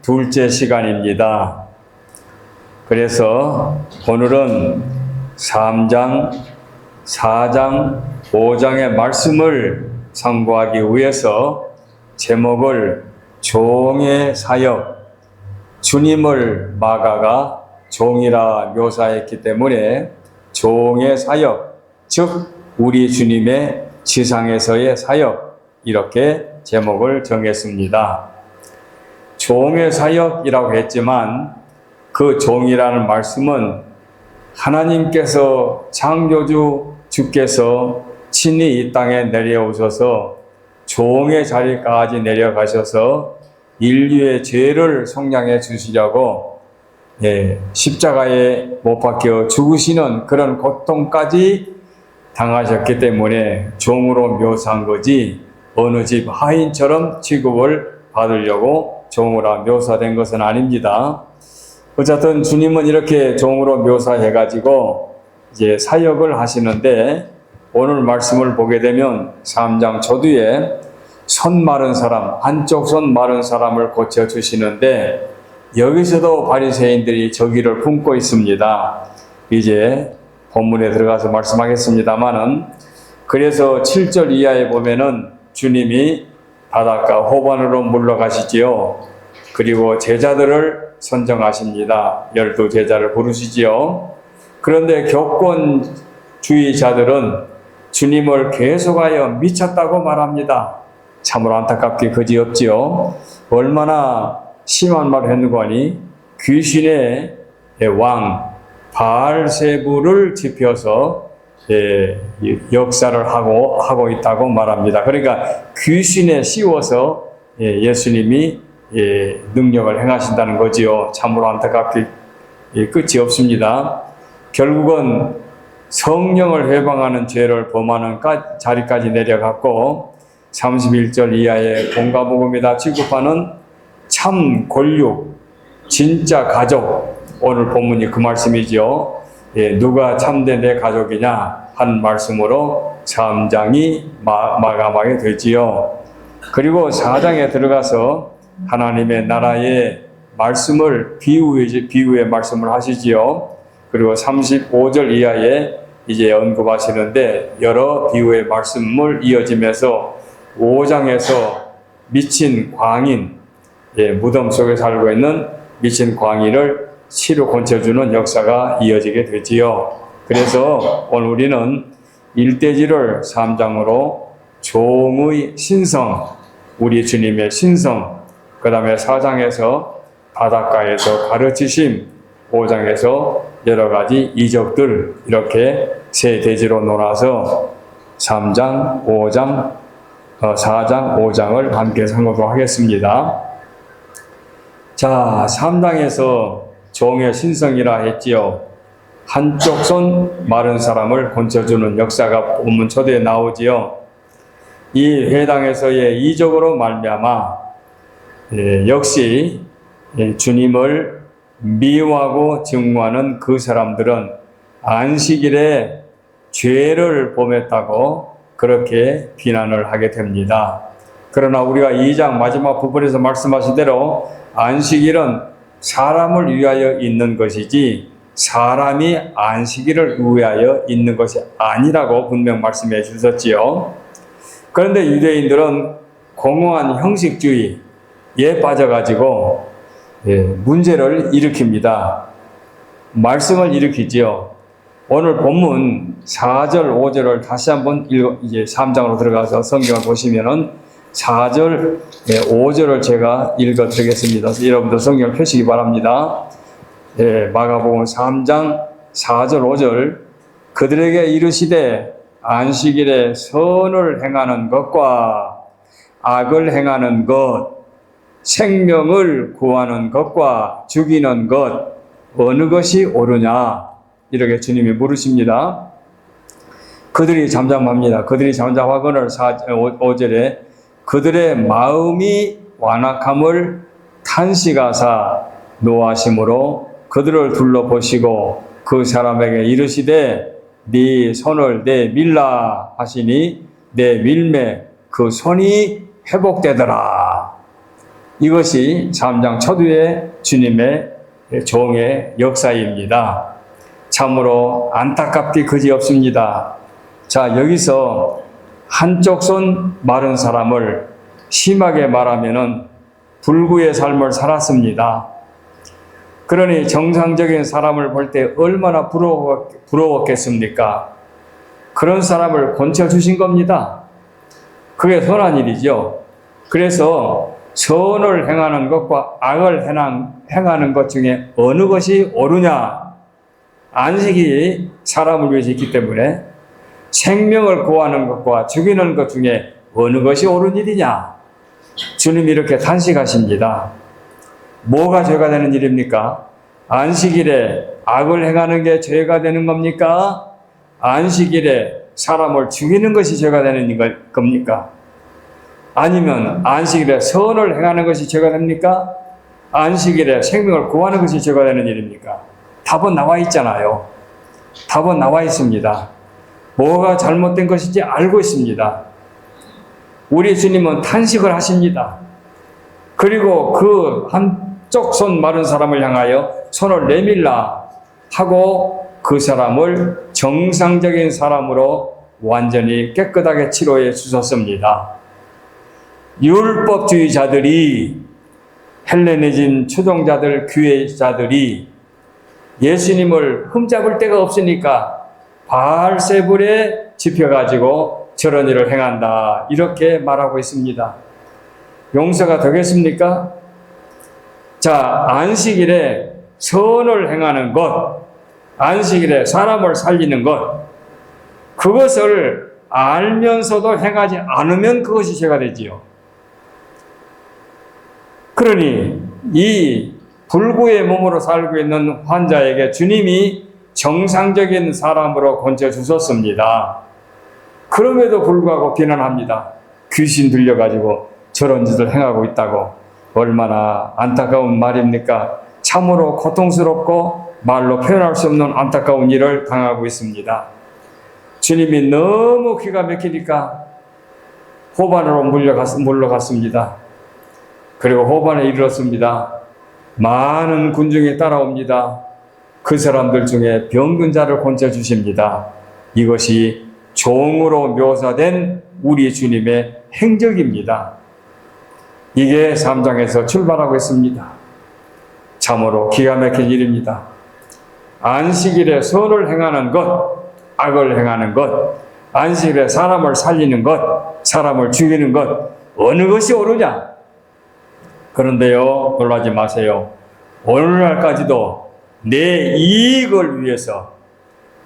둘째 시간입니다. 그래서 오늘은 3장, 4장, 5장의 말씀을 상고하기 위해서 제목을 종의 사역, 주님을 마가가 종이라 묘사했기 때문에 종의 사역, 즉 우리 주님의 지상에서의 사역, 이렇게 제목을 정했습니다. 종의 사역이라고 했지만 그 종이라는 말씀은 하나님께서 창조주 주께서 친히 이 땅에 내려오셔서 종의 자리까지 내려가셔서 인류의 죄를 속량해 주시려고 십자가에 못 박혀 죽으시는 그런 고통까지 당하셨기 때문에 종으로 묘사한 거지 어느 집 하인처럼 취급을 받으려고 종으로 묘사된 것은 아닙니다. 어쨌든 주님은 이렇게 종으로 묘사해가지고 이제 사역을 하시는데 오늘 말씀을 보게 되면 3장 초두에 손 마른 사람, 한쪽 손 마른 사람을 고쳐주시는데 여기서도 바리새인들이 저기를 품고 있습니다. 이제 본문에 들어가서 말씀하겠습니다만은 그래서 7절 이하에 보면은 주님이 바닷가 호반으로 물러가시지요. 그리고 제자들을 선정하십니다. 12제자를 부르시지요. 그런데 교권주의자들은 주님을 계속하여 미쳤다고 말합니다. 참으로 안타깝게 그지없지요. 얼마나 심한 말을 했는고 하니 귀신의 왕 바알세부를 지펴서 역사를 하고 있다고 말합니다. 그러니까 귀신에 씌워서 예수님이 능력을 행하신다는 거지요. 참으로 안타깝게 끝이 없습니다. 결국은 성령을 해방하는 죄를 범하는 자리까지 내려갔고 31절 이하의 공가복음이다 취급하는 참 권력, 진짜 가족, 오늘 본문이 그 말씀이죠. 누가 참된 내 가족이냐 하는 말씀으로 3장이 마감하게 되지요. 그리고 4장에 들어가서 하나님의 나라의 말씀을 비유의 말씀을 하시지요. 그리고 35절 이하에 이제 언급하시는데 여러 비유의 말씀을 이어지면서 5장에서 미친 광인, 무덤 속에 살고 있는 미친 광인을 치료 고쳐주는 역사가 이어지게 되지요. 그래서 오늘 우리는 일대지를 3장으로 종의 신성, 우리 주님의 신성, 그 다음에 4장에서 바닷가에서 가르치심, 5장에서 여러 가지 이적들, 이렇게 세 대지로 놀아서 3장, 5장, 4장, 5장을 함께 상고하도록 하겠습니다. 자, 3장에서 종의 신성이라 했지요. 한쪽 손 마른 사람을 고쳐주는 역사가 본문 초대에 나오지요. 이 회당에서의 이적으로 말미암아 역시 주님을 미워하고 증오하는 그 사람들은 안식일에 죄를 범했다고 그렇게 비난을 하게 됩니다. 그러나 우리가 2장 마지막 부분에서 말씀하신 대로 안식일은 사람을 위하여 있는 것이지 사람이 안식일을 위하여 있는 것이 아니라고 분명 말씀해 주셨지요. 그런데 유대인들은 공허한 형식주의에 빠져가지고 문제를 일으킵니다. 말씀을 일으키지요. 오늘 본문 4절, 5절을 다시 한번 이제 3장으로 들어가서 성경을 보시면은 4절, 5절을 제가 읽어 드리겠습니다. 여러분들 성경을 펴시기 바랍니다. 마가복음 3장 4절, 5절. 그들에게 이르시되 안식일에 선을 행하는 것과 악을 행하는 것, 생명을 구하는 것과 죽이는 것, 어느 것이 옳으냐? 이렇게 주님이 물으십니다. 그들이 잠잠합니다. 그들이 잠잠하거늘 5절에 그들의 마음이 완악함을 탄식하사 노하심으로 그들을 둘러보시고 그 사람에게 이르시되 네 손을 내밀라 하시니 내밀매 그 손이 회복되더라. 이것이 3장 초두의 주님의 종의 역사입니다. 참으로 안타깝기 그지없습니다. 자, 여기서 한쪽 손 마른 사람을 심하게 말하면은 불구의 삶을 살았습니다. 그러니 정상적인 사람을 볼 때 얼마나 부러웠겠습니까? 그런 사람을 건져주신 겁니다. 그게 선한 일이죠. 그래서 선을 행하는 것과 악을 행하는 것 중에 어느 것이 옳으냐? 안식이 사람을 위해서 있기 때문에 생명을 구하는 것과 죽이는 것 중에 어느 것이 옳은 일이냐? 주님이 이렇게 탄식하십니다. 뭐가 죄가 되는 일입니까? 안식일에 악을 행하는 게 죄가 되는 겁니까? 안식일에 사람을 죽이는 것이 죄가 되는 겁니까? 아니면 안식일에 선을 행하는 것이 죄가 됩니까? 안식일에 생명을 구하는 것이 죄가 되는 일입니까? 답은 나와 있잖아요. 답은 나와 있습니다. 뭐가 잘못된 것인지 알고 있습니다. 우리 주님은 탄식을 하십니다. 그리고 그 한쪽 손 마른 사람을 향하여 손을 내밀라 하고 그 사람을 정상적인 사람으로 완전히 깨끗하게 치료해 주셨습니다. 율법주의자들이, 헬레니즘 추종자들, 교회자들이 예수님을 흠잡을 데가 없으니까 바알세불에 집혀가지고 저런 일을 행한다, 이렇게 말하고 있습니다. 용서가 되겠습니까? 자, 안식일에 선을 행하는 것, 안식일에 사람을 살리는 것, 그것을 알면서도 행하지 않으면 그것이 죄가 되지요. 그러니 이 불구의 몸으로 살고 있는 환자에게 주님이 정상적인 사람으로 건져주셨습니다. 그럼에도 불구하고 비난합니다. 귀신 들려가지고 저런 짓을 행하고 있다고. 얼마나 안타까운 말입니까? 참으로 고통스럽고 말로 표현할 수 없는 안타까운 일을 당하고 있습니다. 주님이 너무 기가 막히니까 호반으로 물러갔습니다. 그리고 호반에 이르렀습니다. 많은 군중이 따라옵니다. 그 사람들 중에 병든 자를 건져주십니다. 이것이 종으로 묘사된 우리 주님의 행적입니다. 이게 3장에서 출발하고 있습니다. 참으로 기가 막힌 일입니다. 안식일에 선을 행하는 것, 악을 행하는 것, 안식일에 사람을 살리는 것, 사람을 죽이는 것, 어느 것이 옳으냐? 그런데요, 놀라지 마세요. 오늘날까지도 내 이익을 위해서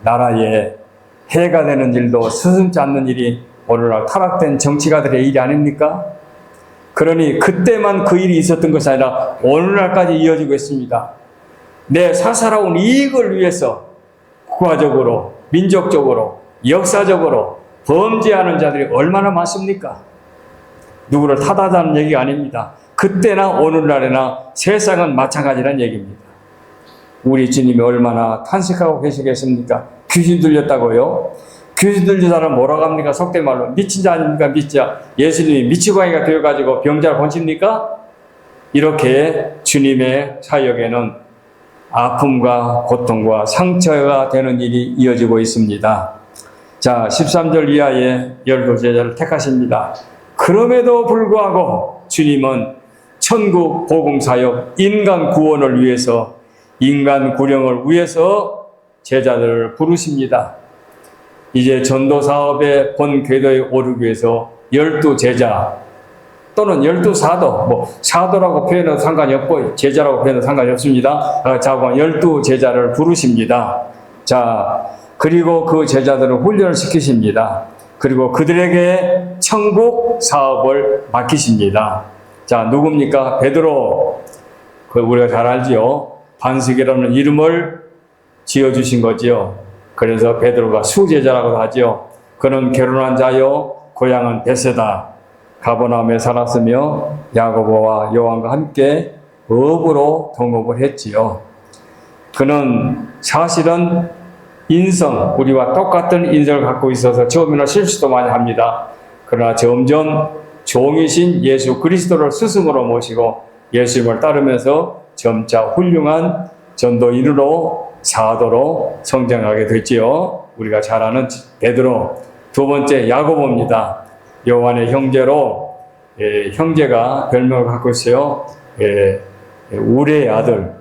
나라에 해가 되는 일도 스승치 않는 일이 오늘날 타락된 정치가들의 일이 아닙니까? 그러니 그때만 그 일이 있었던 것이 아니라 오늘날까지 이어지고 있습니다. 내 사사로운 이익을 위해서 국가적으로, 민족적으로, 역사적으로 범죄하는 자들이 얼마나 많습니까? 누구를 탓하자는 얘기가 아닙니다. 그때나 오늘날이나 세상은 마찬가지란 얘기입니다. 우리 주님이 얼마나 탄식하고 계시겠습니까? 귀신 들렸다고요? 귀신 들린 사람 뭐라고 합니까? 속된 말로 미친 자 아닙니까? 미치자. 예수님이 미치광이가 되어가지고 병자를 고칩니까? 이렇게 주님의 사역에는 아픔과 고통과 상처가 되는 일이 이어지고 있습니다. 자, 13절 이하의 12제자를 택하십니다. 그럼에도 불구하고 주님은 천국 복음사역, 인간 구원을 위해서, 인간 구령을 위해서 제자들을 부르십니다. 이제 전도사업의 본 궤도에 오르기 위해서 12제자 또는 12사도, 사도라고 표현해도 상관이 없고 제자라고 표현해도 상관이 없습니다. 자고 12제자를 부르십니다. 자, 그리고 그 제자들을 훈련을 시키십니다. 그리고 그들에게 천국 사업을 맡기십니다. 자, 누굽니까? 베드로. 우리가 잘 알지요. 반석이라는 이름을 지어주신 거지요. 그래서 베드로가 수제자라고 하지요. 그는 결혼한 자요, 고향은 베세다, 가버나움에 살았으며 야고보와 요한과 함께 업으로 동업을 했지요. 그는 사실은 우리와 똑같은 인성을 갖고 있어서 처음에는 실수도 많이 합니다. 그러나 점점 종이신 예수 그리스도를 스승으로 모시고 예수님을 따르면서 점차 훌륭한 전도인으로 사도로 성장하게 됐지요. 우리가 잘 아는 베드로, 두 번째 야고보입니다. 요한의 형제로 형제가 별명을 갖고 있어요. 우레의 아들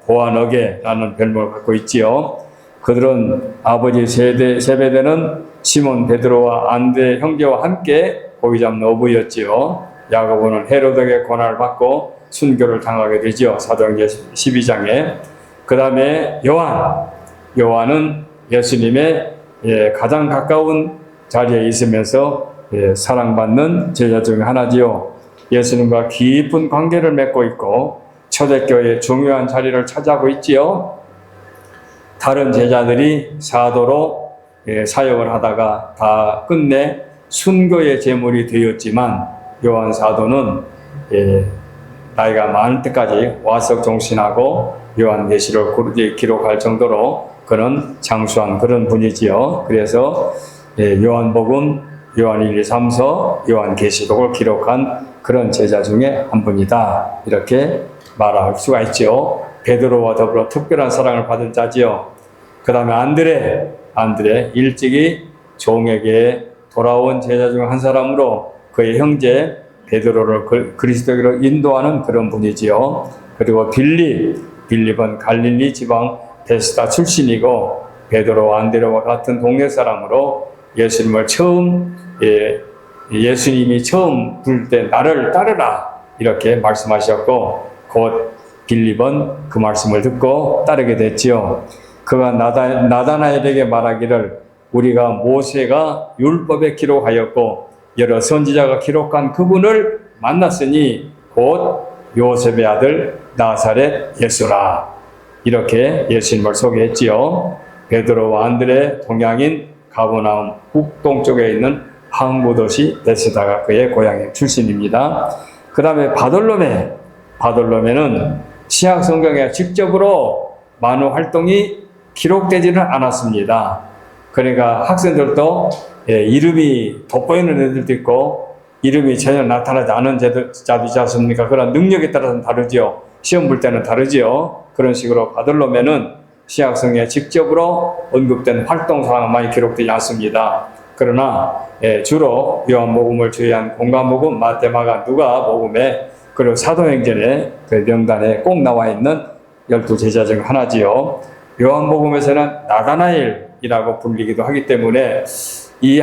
보아너게라는 별명을 갖고 있지요. 그들은 아버지 세베대는 시몬 베드로와 안드레 형제와 함께 고기 잡는 어부였지요. 야고보는 헤로덕의 고난을 받고 순교를 당하게 되죠. 사도행전 12장에. 그 다음에 요한은 예수님의 가장 가까운 자리에 있으면서 사랑받는 제자 중 하나지요. 예수님과 깊은 관계를 맺고 있고 초대교회의 중요한 자리를 차지하고 있지요. 다른 제자들이 사도로 사역을 하다가 다 끝내 순교의 제물이 되었지만 요한 사도는 나이가 많을 때까지 와석 종신하고 요한계시를 기록할 정도로 그는 장수한 그런 분이지요. 그래서 요한복음, 요한 1, 2, 3서, 요한계시록을 기록한 그런 제자 중에 한 분이다. 이렇게 말할 수가 있죠. 베드로와 더불어 특별한 사랑을 받은 자지요. 그 다음에 안드레 일찍이 종에게 돌아온 제자 중 한 사람으로 그의 형제 베드로를 그리스도로 인도하는 그런 분이지요. 그리고 빌립은 갈릴리 지방 베스다 출신이고 베드로와 안드레와 같은 동네 사람으로 예수님이 처음 부를 때 나를 따르라 이렇게 말씀하셨고 곧 빌립은 그 말씀을 듣고 따르게 됐지요. 그가 나다나엘에게 말하기를 우리가 모세가 율법에 기록하였고 여러 선지자가 기록한 그분을 만났으니 곧 요셉의 아들 나사렛 예수라. 이렇게 예수님을 소개했지요. 베드로와 안드레 동양인 가버나움 북동쪽에 있는 항구 도시 베스다가 그의 고향의 출신입니다. 그 다음에 바돌로메는 신약 성경에 직접으로 많은 활동이 기록되지는 않았습니다. 그러니까 학생들도 이름이 돋보이는 애들도 있고 이름이 전혀 나타나지 않은 자도 있지 않습니까? 그런 능력에 따라서는 다르지요. 시험 볼 때는 다르지요. 그런 식으로 바돌로메는 신약성에 직접으로 언급된 활동사항은 많이 기록되지 않습니다. 그러나 주로 요한복음을 주의한 공관복음, 마태, 마가, 누가 복음에 그리고 사도행전에 그 명단에 꼭 나와 있는 12제자 중 하나지요. 요한복음에서는 나다나엘이라고 불리기도 하기 때문에 이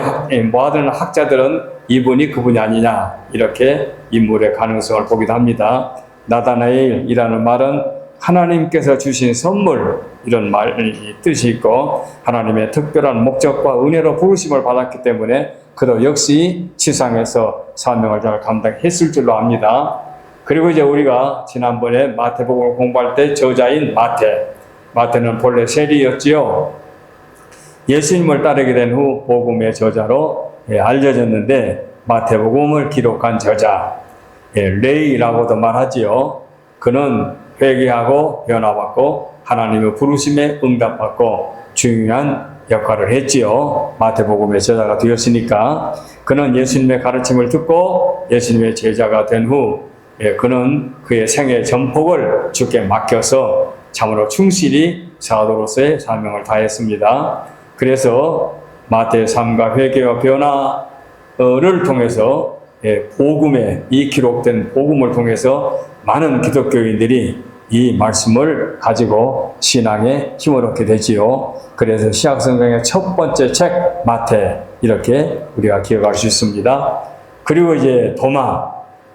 모아드는 학자들은 이분이 그분이 아니냐 이렇게 인물의 가능성을 보기도 합니다. 나다나엘이라는 말은 하나님께서 주신 선물 이런 말이 뜻이 있고 하나님의 특별한 목적과 은혜로 부르심을 받았기 때문에 그도 역시 지상에서 사명을 잘 감당했을 줄로 압니다. 그리고 이제 우리가 지난번에 마태복음을 공부할 때 저자인 마태는 본래 세리였지요. 예수님을 따르게 된 후 복음의 저자로 알려졌는데 마태복음을 기록한 저자 레이라고도 말하지요. 그는 회개하고 변화받고 하나님의 부르심에 응답받고 중요한 역할을 했지요. 마태복음의 저자가 되었으니까 그는 예수님의 가르침을 듣고 예수님의 제자가 된 후 그는 그의 생애 전폭을 주께 맡겨서 참으로 충실히 사도로서의 사명을 다했습니다. 그래서 마태의 삶과 회개와 변화를 통해서 복음에 이 기록된 복음을 통해서 많은 기독교인들이 이 말씀을 가지고 신앙에 힘을 얻게 되지요. 그래서 신약성경의 첫 번째 책 마태 이렇게 우리가 기억할 수 있습니다. 그리고 이제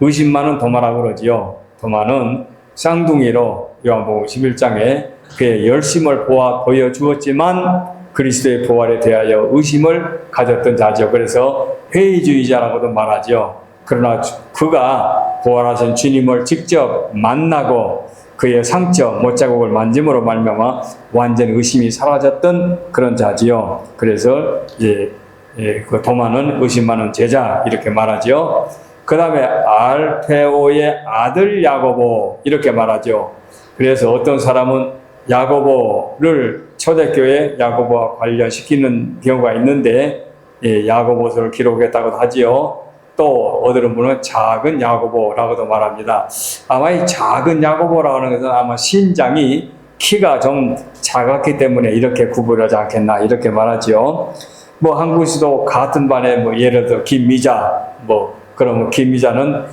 의심 많은 도마라고 그러지요. 도마는 쌍둥이로 요한복음 11장에 그의 열심을 보여주었지만 그리스도의 부활에 대하여 의심을 가졌던 자죠. 그래서 회의주의자라고도 말하죠. 그러나 그가 부활하신 주님을 직접 만나고 그의 상처, 못자국을 만짐으로 말미암아 완전 의심이 사라졌던 그런 자지요. 그래서 그 도마는 의심 많은 제자 이렇게 말하지요. 그 다음에 알페오의 아들 야고보 이렇게 말하죠. 그래서 어떤 사람은 야고보를 초대교회 야고보와 관련시키는 경우가 있는데 야고보서를 기록했다고 하지요. 또 어떤 분은 작은 야고보라고도 말합니다. 아마 이 작은 야고보라고 하는 것은 아마 신장이 키가 좀 작았기 때문에 이렇게 구분하지 않겠나 이렇게 말하죠. 뭐 한국에서도 같은 반에 뭐 예를 들어 김미자 뭐 그러면 김미자는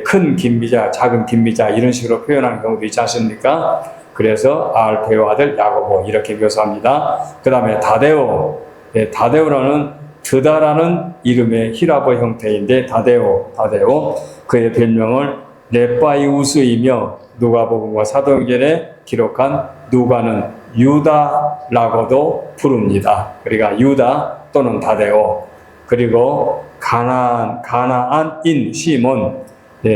큰 김미자, 작은 김미자 이런 식으로 표현하는 경우도 있지 않습니까? 그래서 알페오 아들 야고보 이렇게 묘사합니다. 그 다음에 다데오, 다데오라는 드다라는 이름의 히라보 형태인데 다데오 그의 별명을 렙바이우스이며 누가복음과 사도행전에 기록한 누가는 유다라고도 부릅니다. 그러니까 유다 또는 다데오. 그리고 가나안인 시몬,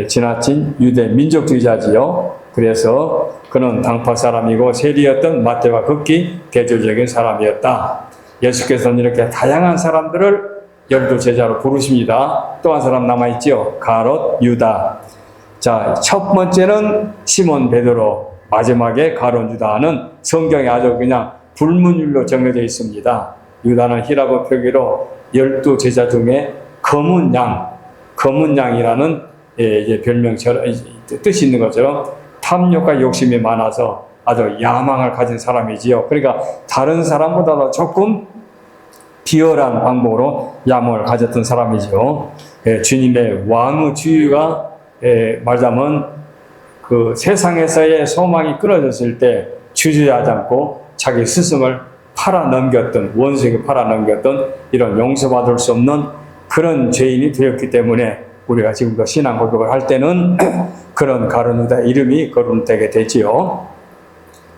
지나친 유대 민족주의자지요. 그래서 그는 당파 사람이고 세리였던 마태와 극히 대조적인 사람이었다. 예수께서는 이렇게 다양한 사람들을 열두 제자로 부르십니다. 또 한 사람 남아있지요. 가롯, 유다. 자, 첫 번째는 시몬 베드로, 마지막에 가롯, 유다는 성경에 아주 그냥 불문율로 정해져 있습니다. 유다는 히라보 표기로 12제자 중에 검은 양이라는 이제 별명처럼 뜻이 있는 것처럼 탐욕과 욕심이 많아서 아주 야망을 가진 사람이지요. 그러니까 다른 사람보다도 조금 비열한 방법으로 야망을 가졌던 사람이죠. 주님의 왕의 주의가 말하자면 그 세상에서의 소망이 끊어졌을 때 주저하지 않고 자기 스승을 팔아넘겼던, 원수에게 팔아넘겼던 이런 용서받을 수 없는 그런 죄인이 되었기 때문에 우리가 지금도 신앙 고백을 할 때는 그런 가룟 유다의 이름이 거론되게 되지요.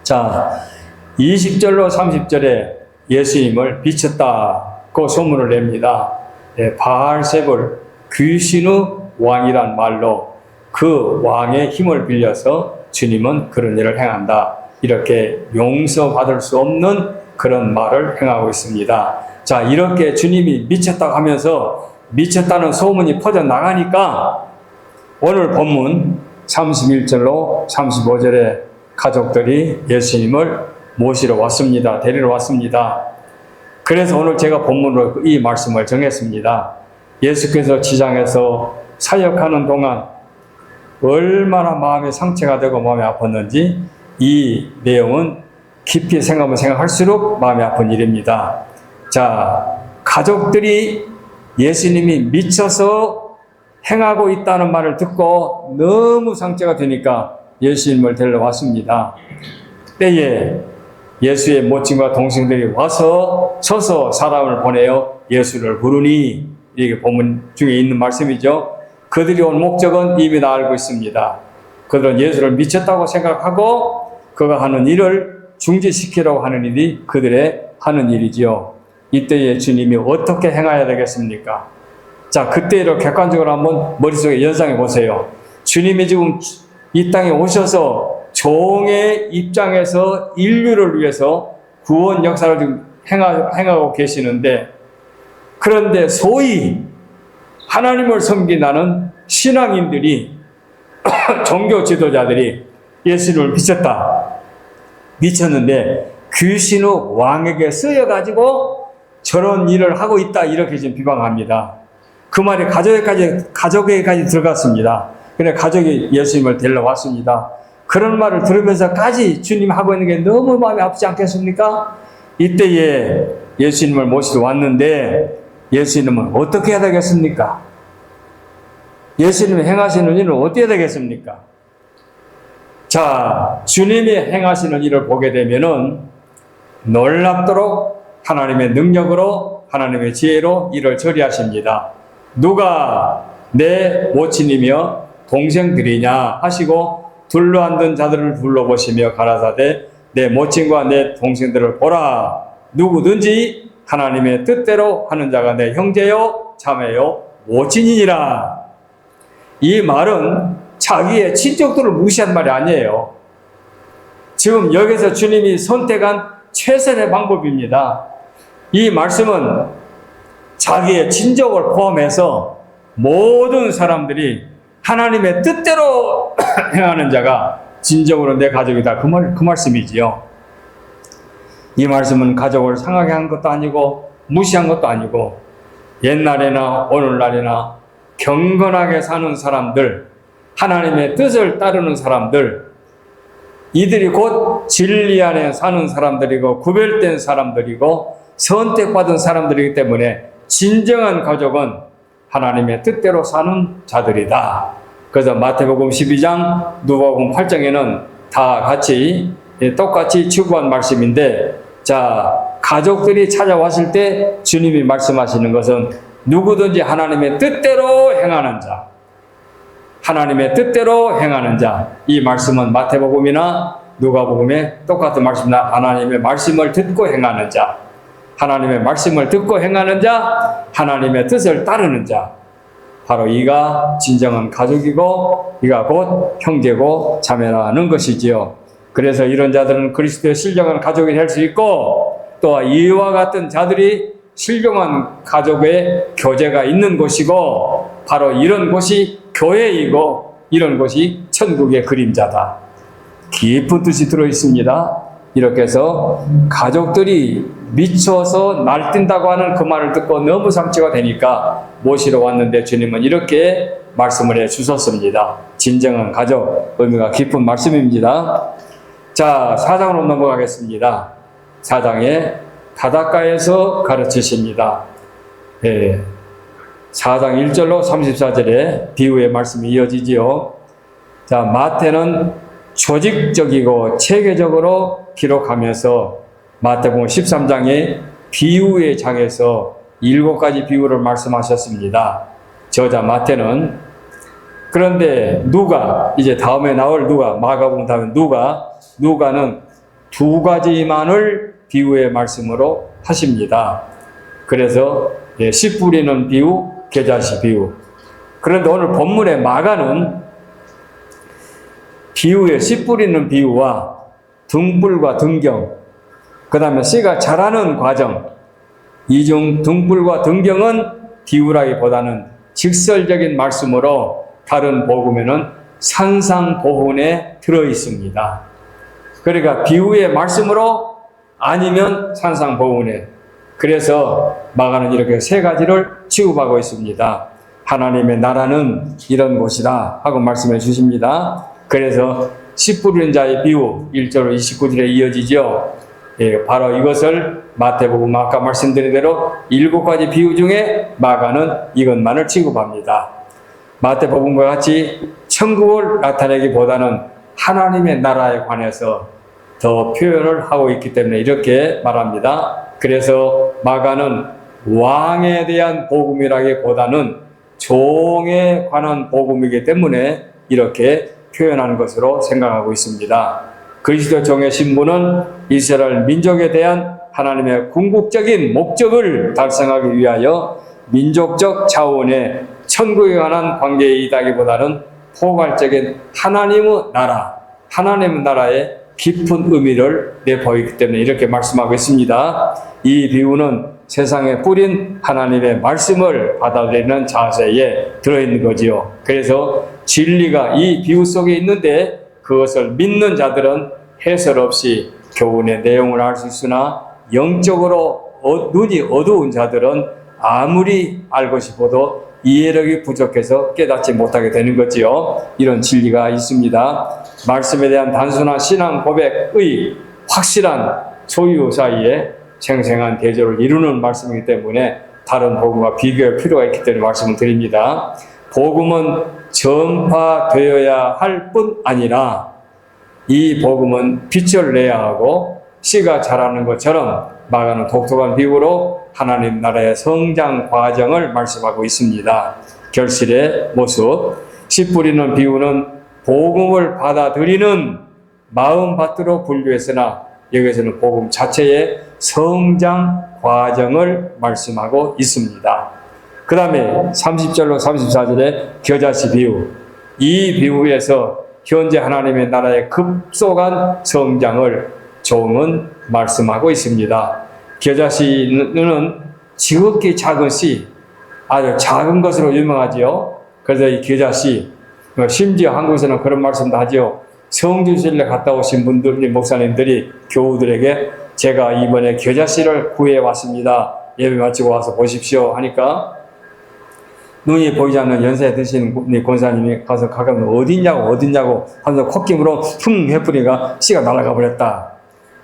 자, 20절로 30절에 예수님을 비쳤다고 소문을 냅니다. 바알세불, 귀신의 왕이란 말로 그 왕의 힘을 빌려서 주님은 그런 일을 행한다. 이렇게 용서받을 수 없는 그런 말을 행하고 있습니다. 자, 이렇게 주님이 미쳤다고 하면서 미쳤다는 소문이 퍼져나가니까 오늘 본문 31절로 35절에 가족들이 예수님을 모시러 왔습니다. 데리러 왔습니다. 그래서 오늘 제가 본문으로 이 말씀을 정했습니다. 예수께서 지장에서 사역하는 동안 얼마나 마음이 상처가 되고 마음이 아팠는지 이 내용은 깊이 생각할수록 마음이 아픈 일입니다. 자, 가족들이 예수님이 미쳐서 행하고 있다는 말을 듣고 너무 상처가 되니까 예수님을 데리러 왔습니다. 그때에 예수의 모친과 동생들이 와서 서서 사람을 보내어 예수를 부르니, 이게 본문 중에 있는 말씀이죠. 그들이 온 목적은 이미 다 알고 있습니다. 그들은 예수를 미쳤다고 생각하고 그가 하는 일을 중지시키려고 하는 일이 그들의 하는 일이지요. 이때에 주님이 어떻게 행해야 되겠습니까? 자, 그때를 객관적으로 한번 머릿속에 연상해 보세요. 주님이 지금 이 땅에 오셔서 종의 입장에서 인류를 위해서 구원 역사를 지금 행하고 계시는데, 그런데 소위 하나님을 섬기는 신앙인들이 종교 지도자들이 예수를 미쳤는데 귀신의 왕에게 쓰여가지고 저런 일을 하고 있다, 이렇게 지금 비방합니다. 그 말이 가족에게까지 들어갔습니다. 그래 가족이 예수님을 데리러 왔습니다. 그런 말을 들으면서까지 주님 하고 있는 게 너무 마음이 아프지 않겠습니까? 이때에 예수님을 모시러 왔는데 예수님은 어떻게 해야 되겠습니까? 예수님이 행하시는 일은 어떻게 해야 되겠습니까? 자, 주님이 행하시는 일을 보게 되면은 놀랍도록 하나님의 능력으로, 하나님의 지혜로 일을 처리하십니다. 누가 내 모친이며 동생들이냐 하시고 둘러 앉은 자들을 불러보시며 가라사대 내 모친과 내 동생들을 보라. 누구든지 하나님의 뜻대로 하는 자가 내 형제요 자매요 모친이니라. 이 말은 자기의 친족들을 무시한 말이 아니에요. 지금 여기서 주님이 선택한 최선의 방법입니다. 이 말씀은 자기의 친족을 포함해서 모든 사람들이 하나님의 뜻대로 행하는 자가 진정으로 내 가족이다, 그 말씀이지요. 이 말씀은 가족을 상하게 한 것도 아니고 무시한 것도 아니고 옛날에나 오늘날이나 경건하게 사는 사람들, 하나님의 뜻을 따르는 사람들, 이들이 곧 진리 안에 사는 사람들이고 구별된 사람들이고 선택받은 사람들이기 때문에 진정한 가족은 하나님의 뜻대로 사는 자들이다. 그래서 마태복음 12장, 누가복음 8장에는 다 같이 똑같이 추구한 말씀인데, 자, 가족들이 찾아왔을 때 주님이 말씀하시는 것은 누구든지 하나님의 뜻대로 행하는 자, 하나님의 뜻대로 행하는 자, 이 말씀은 마태복음이나 누가복음에 똑같은 말씀이나 하나님의 말씀을 듣고 행하는 자, 하나님의 말씀을 듣고 행하는 자, 하나님의 뜻을 따르는 자, 바로 이가 진정한 가족이고 이가 곧 형제고 자매라는 것이지요. 그래서 이런 자들은 그리스도의 신령한 가족이 될 수 있고, 또 이와 같은 자들이 신령한 가족의 교제가 있는 곳이고, 바로 이런 곳이 교회이고 이런 곳이 천국의 그림자다. 깊은 뜻이 들어있습니다. 이렇게 해서 가족들이 미쳐서 날뛴다고 하는 그 말을 듣고 너무 상처가 되니까 모시러 왔는데 주님은 이렇게 말씀을 해 주셨습니다. 진정한 가족, 의미가 깊은 말씀입니다. 자, 4장으로 넘어가겠습니다. 4장에 바닷가에서 가르치십니다. 4장 1절로 34절에 비유의 말씀이 이어지지요. 자, 마태는 조직적이고 체계적으로 기록하면서 마태복음 13장에 비유의 장에서 7가지 비유를 말씀하셨습니다. 저자 마태는. 그런데 누가, 이제 다음에 나올 누가, 마가복음 다음에 누가는 2가지만을 비유의 말씀으로 하십니다. 그래서 씨 뿌리는 비유, 겨자씨 비유. 그런데 오늘 본문의 마가는 비유의 씨 뿌리는 비유와 등불과 등경, 그 다음에 씨가 자라는 과정, 이중 등불과 등경은 비유라기보다는 직설적인 말씀으로 다른 복음에는 산상보훈에 들어있습니다. 그러니까 비유의 말씀으로 아니면 산상보훈에. 그래서 마가는 이렇게 3가지를 취급하고 있습니다. 하나님의 나라는 이런 곳이다 하고 말씀해 주십니다. 그래서 씨 뿌리는 자의 비유 1절 29절에 이어지죠. 바로 이것을 마태복음 아까 말씀드린 대로 7가지 비유 중에 마가는 이것만을 취급합니다. 마태복음과 같이 천국을 나타내기보다는 하나님의 나라에 관해서 더 표현을 하고 있기 때문에 이렇게 말합니다. 그래서 마가는 왕에 대한 복음이라기보다는 종에 관한 복음이기 때문에 이렇게 표현하는 것으로 생각하고 있습니다. 그리스도 종의 신분은 이스라엘 민족에 대한 하나님의 궁극적인 목적을 달성하기 위하여 민족적 차원의 천국에 관한 관계이다기보다는 포괄적인 하나님의 나라, 하나님의 나라의 깊은 의미를 내보이기 때문에 이렇게 말씀하고 있습니다. 이 비유는 세상에 뿌린 하나님의 말씀을 받아들이는 자세에 들어있는 거지요. 그래서 진리가 이 비유 속에 있는데 그것을 믿는 자들은 해설 없이 교훈의 내용을 알 수 있으나 영적으로 눈이 어두운 자들은 아무리 알고 싶어도 이해력이 부족해서 깨닫지 못하게 되는 거지요. 이런 진리가 있습니다. 말씀에 대한 단순한 신앙 고백의 확실한 소유 사이에 생생한 대조를 이루는 말씀이기 때문에 다른 복음과 비교할 필요가 있기 때문에 말씀을 드립니다. 복음은 전파되어야 할 뿐 아니라 이 복음은 빛을 내야 하고 씨가 자라는 것처럼 마가는 독특한 비유로 하나님 나라의 성장 과정을 말씀하고 있습니다. 결실의 모습, 씨 뿌리는 비유는 복음을 받아들이는 마음밭으로 분류했으나 여기서는 복음 자체의 성장 과정을 말씀하고 있습니다. 그 다음에 30절로 34절에 겨자씨 비유, 이 비유에서 현재 하나님의 나라의 급속한 성장을 종은 말씀하고 있습니다. 겨자씨는 지극히 작은 씨, 아주 작은 것으로 유명하지요. 그래서 이 겨자씨, 심지어 한국에서는 그런 말씀도 하죠. 성주실에 갔다 오신 분들이, 목사님들이 교우들에게 제가 이번에 겨자씨를 구해 왔습니다. 예배 마치고 와서 보십시오 하니까 눈이 보이지 않는 연세 드시는 권사님이 가서 가끔 어딨냐고 하면서 콧김으로 흉 해뿌리가 씨가 날아가 버렸다.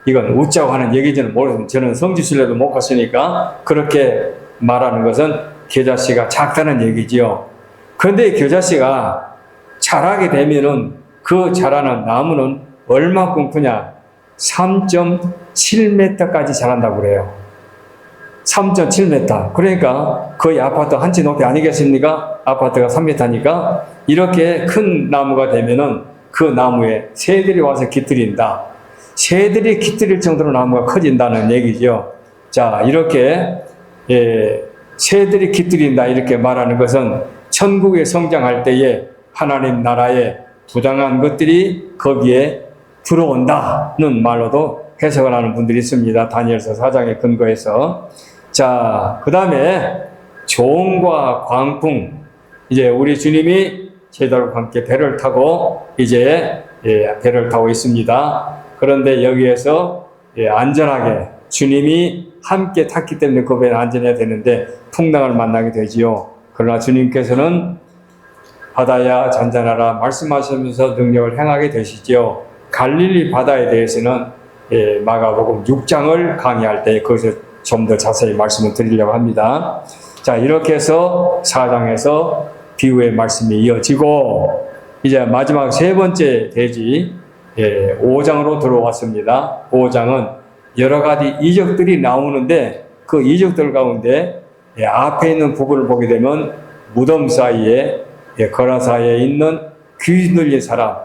이건 웃자고 하는 얘기지는 모르겠습니다. 저는 성지순례도 못 갔으니까 그렇게 말하는 것은 겨자씨가 작다는 얘기지요. 그런데 겨자씨가 자라게 되면은 그 자라는 나무는 얼마큼 크냐? 3.7m까지 자란다고 그래요. 3.7m. 그러니까 거의 아파트 한 채 높이 아니겠습니까? 아파트가 3m니까 이렇게 큰 나무가 되면은 그 나무에 새들이 와서 깃들인다. 새들이 깃들일 정도로 나무가 커진다는 얘기죠. 자, 이렇게 새들이 깃들인다 이렇게 말하는 것은 천국에 성장할 때에 하나님 나라에 부당한 것들이 거기에 들어온다는 말로도 해석을 하는 분들이 있습니다. 다니엘서 4장에 근거해서. 자, 그 다음에 조음과 광풍. 이제 우리 주님이 제자들과 함께 배를 타고 이제 배를 타고 있습니다. 그런데 여기에서 안전하게 주님이 함께 탔기 때문에 그 배는 안전해야 되는데 풍랑을 만나게 되지요. 그러나 주님께서는 바다야 잔잔하라 말씀하시면서 능력을 행하게 되시지요. 갈릴리 바다에 대해서는 마가복음 6장을 강의할 때 거기서 좀 더 자세히 말씀을 드리려고 합니다. 자, 이렇게 해서 4장에서 비유의 말씀이 이어지고 이제 마지막 세 번째 대지 5장으로 들어왔습니다. 5장은 여러 가지 이적들이 나오는데 그 이적들 가운데 앞에 있는 부분을 보게 되면 무덤 사이에 거라 사이에 있는 귀신 들린 사람,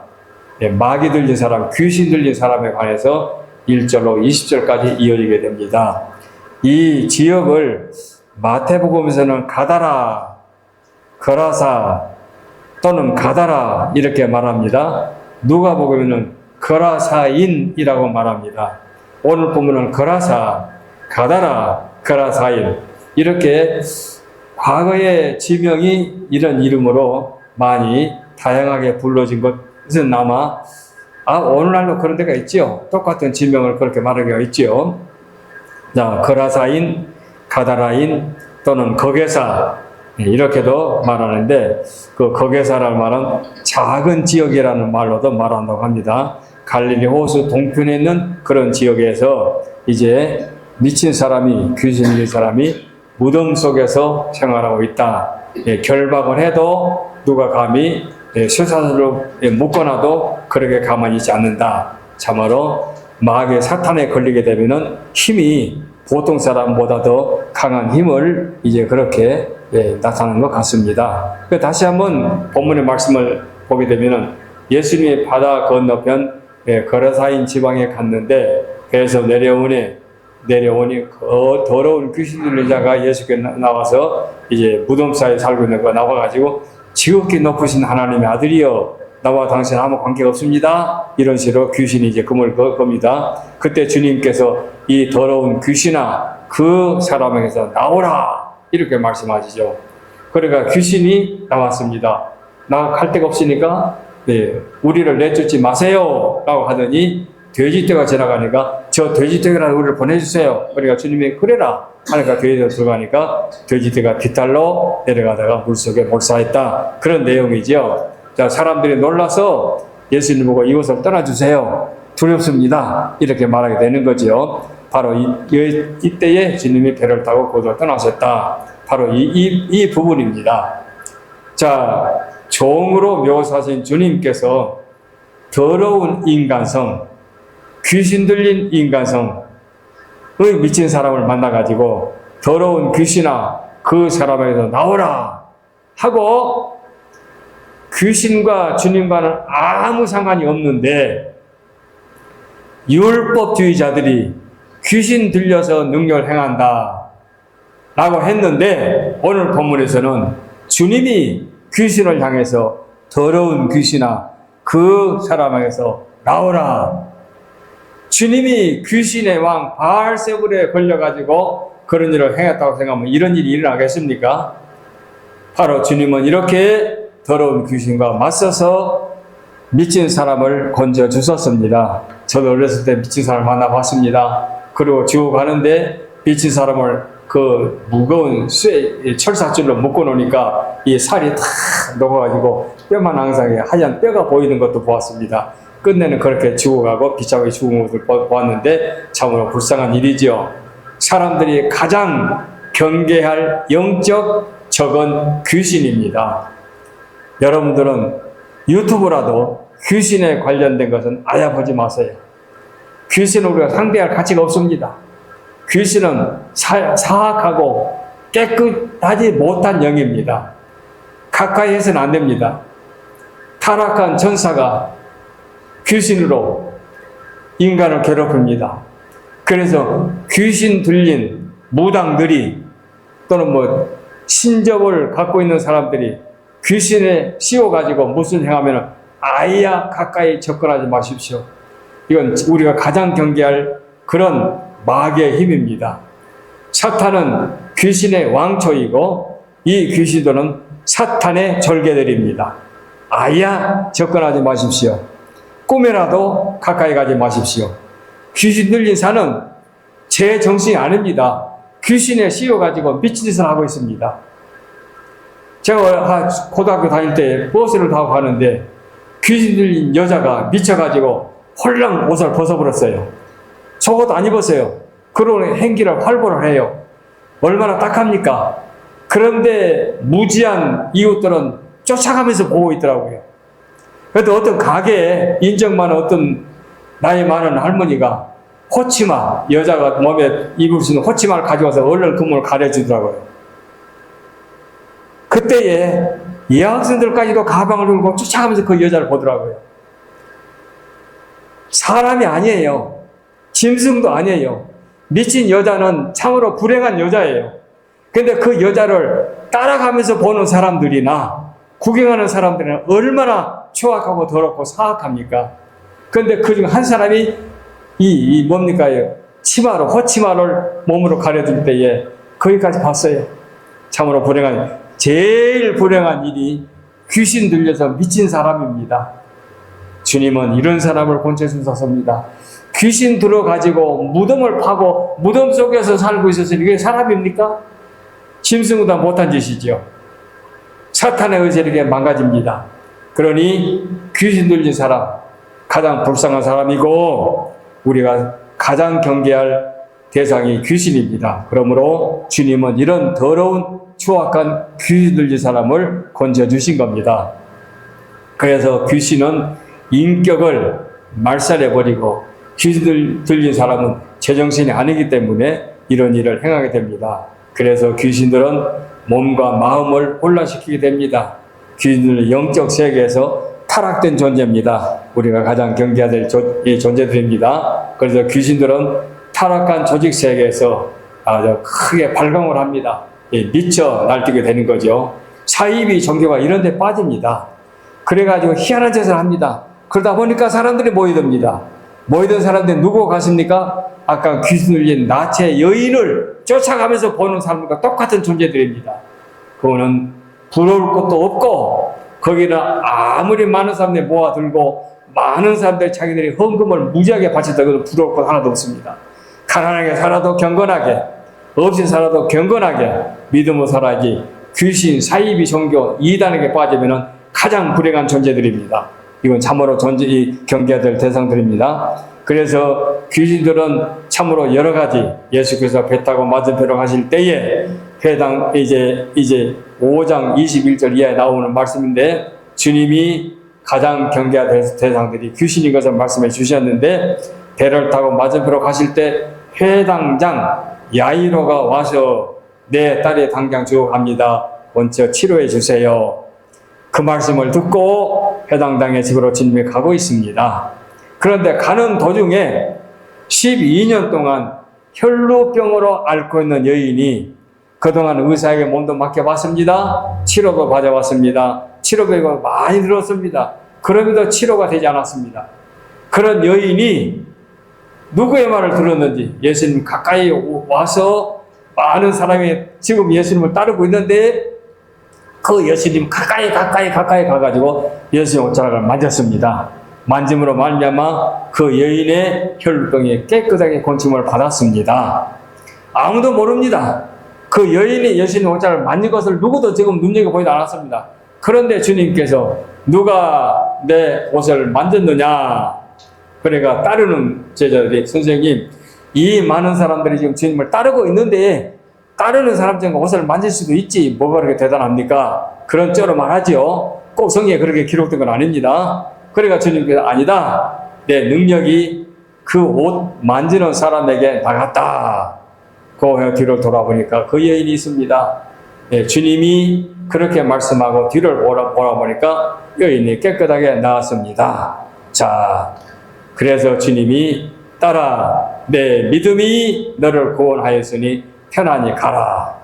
마귀 들린 사람, 귀신 들린 사람에 관해서 1절로 20절까지 이어지게 됩니다. 이 지역을 마태복음에서는 가다라, 거라사 또는 가다라 이렇게 말합니다. 누가복음에는 거라사인이라고 말합니다. 오늘 보면은 거라사, 가다라, 거라사인 이렇게 과거의 지명이 이런 이름으로 많이 다양하게 불러진 것은 아마 오늘날도 그런 데가 있죠. 똑같은 지명을 그렇게 말하기가 있죠. 자, 거라사인, 가다라인 또는 거게사 이렇게도 말하는데 그 거게사라는 말은 작은 지역이라는 말로도 말한다고 합니다. 갈릴리 호수 동편에 있는 그런 지역에서 이제 미친 사람이, 귀신 들린 사람이 무덤 속에서 생활하고 있다. 결박을 해도 누가 감히 쇠사슬로 묶어놔도 그렇게 가만히 있지 않는다. 참으로 마귀의 사탄에 걸리게 되면은 힘이 보통 사람보다 더 강한 힘을 이제 그렇게 나타나는 것 같습니다. 다시 한번 본문의 말씀을 보게 되면은 예수님이 바다 건너편 거라사인 지방에 갔는데 배에서 내려오니 더러운 귀신 들린 자가 예수께 나와서 이제 무덤 사이에 살고 있는 거 나와가지고 지극히 높으신 하나님의 아들이여 나와 당신 아무 관계가 없습니다. 이런 식으로 귀신이 이제 금을 겁니다. 그때 주님께서 이 더러운 귀신아 그 사람에게서 나오라 이렇게 말씀하시죠. 그러니까 귀신이 나왔습니다. 나갈 데가 없으니까 우리를 내쫓지 마세요 라고 하더니 돼지떼가 지나가니까 저 돼지떼라는 우리를 보내주세요. 그러니까 주님이 그래라 하니까 돼지떼가 들어가니까 돼지떼가 깃달로 내려가다가 물속에 몰사했다. 그런 내용이죠. 자, 사람들이 놀라서 예수님 보고 이곳을 떠나주세요. 두렵습니다. 이렇게 말하게 되는 거죠. 바로 이때에 주님이 배를 타고 그곳을 떠나셨다. 바로 이 부분입니다. 자, 종으로 묘사하신 주님께서 더러운 인간성, 귀신 들린 인간성의 미친 사람을 만나가지고 더러운 귀신아 그 사람에게서 나오라 하고 귀신과 주님과는 아무 상관이 없는데 율법주의자들이 귀신 들려서 능력을 행한다 라고 했는데 오늘 본문에서는 주님이 귀신을 향해서 더러운 귀신아 그 사람에게서 나오라. 주님이 귀신의 왕 바알세불에 걸려가지고 그런 일을 행했다고 생각하면 이런 일이 일어나겠습니까? 바로 주님은 이렇게 더러운 귀신과 맞서서 미친 사람을 건져 주셨습니다. 저도 어렸을 때 미친 사람을 만나봤습니다. 그리고 지옥 가는데 미친 사람을 그 무거운 철사줄로 묶어 놓으니까 이 살이 탁 녹아가지고 뼈만 항상 하얀 뼈가 보이는 것도 보았습니다. 끝내는 그렇게 죽어가고 비참하게 죽은 것을 보았는데 참으로 불쌍한 일이죠. 사람들이 가장 경계할 영적 적은 귀신입니다. 여러분들은 유튜브라도 귀신에 관련된 것은 알아보지 마세요. 귀신은 우리가 상대할 가치가 없습니다. 귀신은 사악하고 깨끗하지 못한 영입니다. 가까이 해서는 안 됩니다. 타락한 천사가 귀신으로 인간을 괴롭힙니다. 그래서 귀신 들린 무당들이 또는 신접을 갖고 있는 사람들이 귀신에 씌워가지고 무슨 행하면 아야 가까이 접근하지 마십시오. 이건 우리가 가장 경계할 그런 마귀의 힘입니다. 사탄은 귀신의 왕초이고 이 귀신들은 사탄의 절개들입니다. 아야 접근하지 마십시오. 꿈에라도 가까이 가지 마십시오. 귀신 들린 사는 제 정신이 아닙니다. 귀신에 씌워가지고 미친 짓을 하고 있습니다. 제가 고등학교 다닐 때 버스를 타고 가는데 귀신 들린 여자가 미쳐가지고 홀랑 옷을 벗어버렸어요. 속옷 안 입었어요. 그러고 행기를 활보를 해요. 얼마나 딱합니까? 그런데 무지한 이웃들은 쫓아가면서 보고 있더라고요. 그래도 어떤 가게에 인정 많은 어떤 나이 많은 할머니가 호치마, 여자가 몸에 입을 수 있는 호치마를 가져와서 얼른 그물을 가려주더라고요. 그때에 여학생들까지도 가방을 들고 쫓아가면서 그 여자를 보더라고요. 사람이 아니에요. 짐승도 아니에요. 미친 여자는 참으로 불행한 여자예요. 근데 그 여자를 따라가면서 보는 사람들이나 구경하는 사람들은 얼마나 추악하고 더럽고 사악합니까? 근데 그중 한 사람이 뭡니까? 치마로, 호치마를 몸으로 가려줄 때에 거기까지 봤어요. 참으로 제일 불행한 일이 귀신 들려서 미친 사람입니다. 주님은 이런 사람을 권해주셨습니다. 귀신 들어가지고 무덤을 파고 무덤 속에서 살고 있어서 이게 사람입니까? 짐승보다 못한 짓이죠. 사탄에 의해서 이렇게 망가집니다. 그러니 귀신 들린 사람, 가장 불쌍한 사람이고 우리가 가장 경계할 대상이 귀신입니다. 그러므로 주님은 이런 더러운 추악한 귀신 들린 사람을 건져주신 겁니다. 그래서 귀신은 인격을 말살해버리고 귀신 들린 사람은 제정신이 아니기 때문에 이런 일을 행하게 됩니다. 그래서 귀신들은 몸과 마음을 혼란시키게 됩니다. 귀신들은 영적 세계에서 타락된 존재입니다. 우리가 가장 경계해야 될 존재들입니다. 그래서 귀신들은 타락한 조직 세계에서 아주 크게 발광을 합니다. 미쳐 날뛰게 되는 거죠. 사이비 종교가 이런 데 빠집니다. 그래가지고 희한한 짓을 합니다. 그러다 보니까 사람들이 모이듭니다. 모이던 사람들이 누구 같습니까? 아까 귀신 들린 나체 여인을 쫓아가면서 보는 사람들과 똑같은 존재들입니다. 그거는 부러울 것도 없고 거기는 아무리 많은 사람들이 모아들고 많은 사람들이 자기들이 헌금을 무지하게 바쳤다 그래도 부러울 것 하나도 없습니다. 가난하게 살아도 경건하게, 없이 살아도 경건하게 믿음으로 살아야지 귀신, 사이비 종교, 이단에게 빠지면 가장 불행한 존재들입니다. 이건 참으로 경계해야 될 대상들입니다. 그래서 귀신들은 참으로 여러 가지 예수께서 배 타고 맞은편으로 가실 때에 해당 이제 5장 21절 이하에 나오는 말씀인데 주님이 가장 경계해야 될 대상들이 귀신인 것을 말씀해 주셨는데 배를 타고 맞은편으로 가실 때 회당장 야이로가 와서 내 딸이 당장 죽어갑니다. 먼저 치료해 주세요. 그 말씀을 듣고 회당장의 집으로 진입해 가고 있습니다. 그런데 가는 도중에 12년 동안 혈루병으로 앓고 있는 여인이 그동안 의사에게 몸도 맡겨봤습니다. 치료도 받아봤습니다. 치료비가 많이 들었습니다. 그럼에도 치료가 되지 않았습니다. 그런 여인이 누구의 말을 들었는지 예수님 가까이 와서 많은 사람이 지금 예수님을 따르고 있는데 그 예수님 가까이 가가지고 예수님 옷자락을 만졌습니다. 만짐으로 말미암아 그 여인의 혈루병이 깨끗하게 고침을 받았습니다. 아무도 모릅니다. 그 여인이 예수님 옷자를 만진 것을 누구도 지금 눈여겨보지도 않았습니다. 그런데 주님께서 누가 내 옷을 만졌느냐? 그러니까 따르는 제자들이 선생님, 이 많은 사람들이 지금 주님을 따르고 있는데 따르는 사람 중에 옷을 만질 수도 있지 뭐가 그렇게 대단합니까? 그런 쩌로 말하지요. 꼭 성경에 그렇게 기록된 건 아닙니다. 그러니까 주님께서 아니다. 내 능력이 그 옷 만지는 사람에게 나갔다. 그 뒤를 돌아보니까 그 여인이 있습니다. 예, 주님이 그렇게 말씀하고 뒤를 돌아보니까 여인이 깨끗하게 나왔습니다. 자, 그래서 주님이 따라 내 믿음이 너를 구원하였으니 편안히 가라.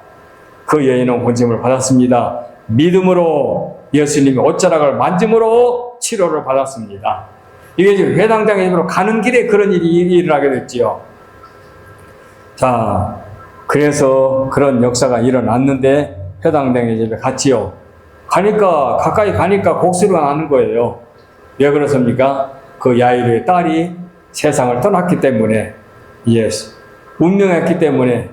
그 여인은 혼침을 받았습니다. 믿음으로 예수님의 옷자락을 만짐으로 치료를 받았습니다. 이게 지금 회당장에 가는 길에 그런 일이 일어나게 됐지요. 자, 그래서 그런 역사가 일어났는데 회당장의 집에 갔지요. 가까이 가니까 곡소리가 나는 거예요. 왜 그렇습니까? 그 야이로의 딸이 세상을 떠났기 때문에, 운명했기 때문에,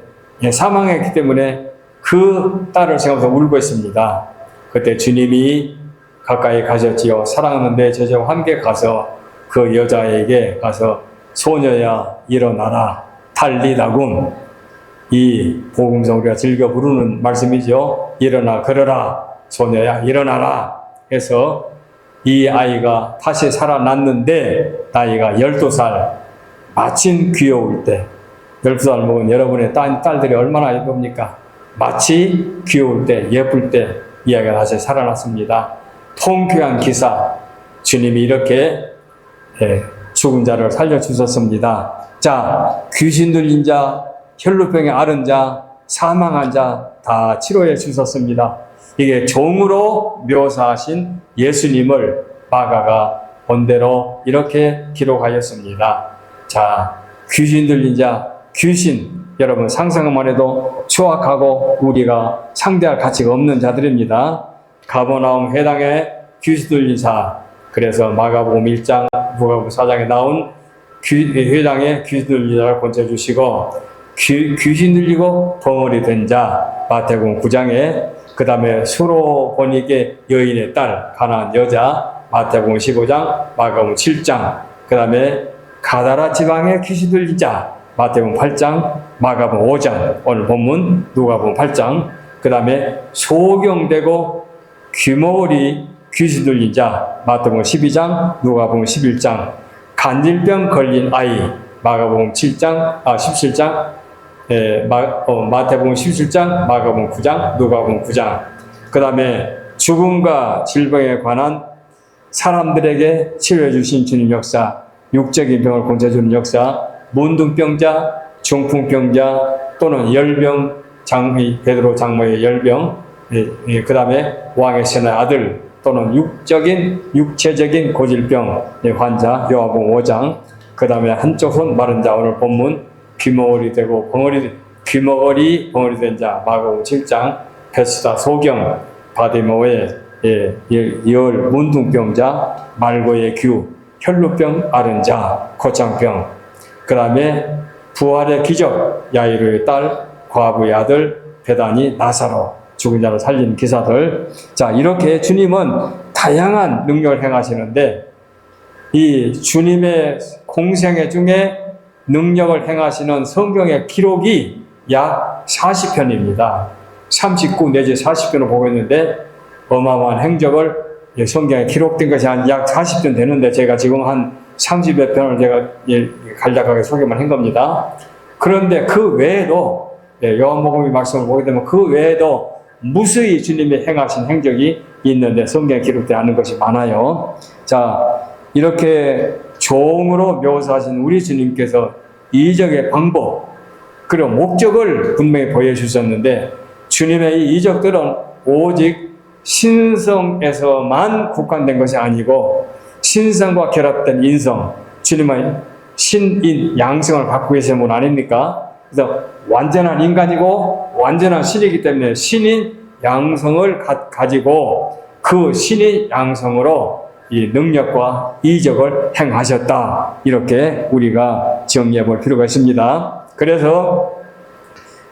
사망했기 때문에 그 딸을 생각해서 울고 있습니다. 그때 주님이 가까이 가셨지요. 사랑하는 내 제자와 함께 가서 그 여자에게 가서 소녀야 일어나라 달리다군, 이 복음성 우리가 즐겨 부르는 말씀이죠. 일어나 걸어라 소녀야 일어나라 해서 이 아이가 다시 살아났는데 나이가 12살 마침 귀여울 때, 12살 먹은 여러분의 딸들이 얼마나 예쁩니까? 마치 귀여울 때, 예쁠 때 이 아이가 다시 살아났습니다. 통쾌한 기사, 주님이 이렇게 죽은 자를 살려주셨습니다. 자, 귀신 들린 자, 혈루병에 앓은 자, 사망한 자 다 치료해 주셨습니다. 이게 종으로 묘사하신 예수님을 마가가 본대로 이렇게 기록하였습니다. 자, 귀신 들린 자, 귀신, 여러분 상상만 해도 추악하고 우리가 상대할 가치가 없는 자들입니다. 가버나움 회당에 귀신 들린 자, 그래서 마가복음 1장, 누가복음 4장에 나온 회당에 귀신 들린 자를 건져주시고, 귀신 들리고 벙어리 된 자, 마태복음 9장에, 그 다음에 수로보니게 여인의 딸, 가나안 여자, 마태복음 15장, 마가복음 7장, 그 다음에 가다라 지방에 귀신 들린 자, 마태복음 8장, 마가복음 5장, 오늘 본문 누가복음 8장, 그 다음에 소경되고 귀머거리 귀신 들린 자, 마태복음 12장, 누가복음 11장, 간질병 걸린 아이, 마가복음 17장, 마태복음 17장, 마가복음 9장, 누가복음 9장, 그 다음에 죽음과 질병에 관한 사람들에게 치료해 주신 주님 역사, 육적인 병을 고쳐주는 역사, 문둥병자, 중풍병자 또는 열병, 베드로 장모의 열병, 그 다음에 왕의 신의 아들 또는 육체적인 고질병 환자, 요한복음 5장, 그 다음에 한쪽 손 마른 자, 오늘 본문 귀머거리 되고 벙어리 된 자, 마가복음 7장, 베스다 소경, 바디모의 열 문둥병자, 말고의 규, 혈루병 앓은 자, 고창병, 그 다음에 부활의 기적, 야이로의 딸, 과부의 아들, 베다니, 나사로, 죽은 자를 살린 기사들. 자, 이렇게 주님은 다양한 능력을 행하시는데 이 주님의 공생애 중에 능력을 행하시는 성경의 기록이 약 40편입니다. 39 내지 40편을 보고 있는데 어마어마한 행적을 성경에 기록된 것이 한 약 40편 되는데 제가 지금 한 30여 편을 제가 간략하게 소개만 한 겁니다. 그런데 그 외에도 요한복음의 말씀을 보게 되면 그 외에도 무수히 주님이 행하신 행적이 있는데 성경에 기록되지 않은 것이 많아요. 자, 이렇게 종으로 묘사하신 우리 주님께서 이적의 방법 그리고 목적을 분명히 보여주셨는데 주님의 이 이적들은 오직 신성에서만 국한된 것이 아니고 신성과 결합된 인성, 주님은 신인 양성을 갖고 계신 분 아닙니까? 그래서 완전한 인간이고 완전한 신이기 때문에 신인 양성을 가지고 그 신인 양성으로 이 능력과 이적을 행하셨다. 이렇게 우리가 정리해 볼 필요가 있습니다. 그래서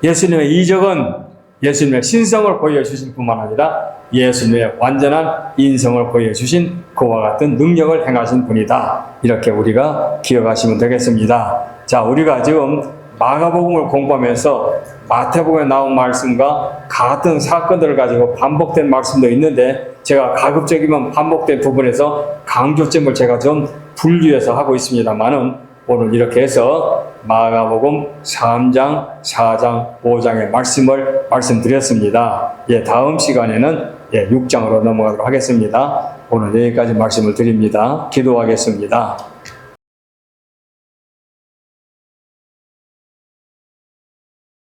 예수님의 이적은 예수님의 신성을 보여주실 뿐만 아니라 예수님의 완전한 인성을 보여주신 그와 같은 능력을 행하신 분이다. 이렇게 우리가 기억하시면 되겠습니다. 자, 우리가 지금 마가복음을 공부하면서 마태복음에 나온 말씀과 같은 사건들을 가지고 반복된 말씀도 있는데 제가 가급적이면 반복된 부분에서 강조점을 제가 좀 분류해서 하고 있습니다만은 오늘 이렇게 해서 마가복음 3장, 4장, 5장의 말씀을 말씀드렸습니다. 예, 다음 시간에는 6장으로 넘어가도록 하겠습니다. 오늘 여기까지 말씀을 드립니다. 기도하겠습니다.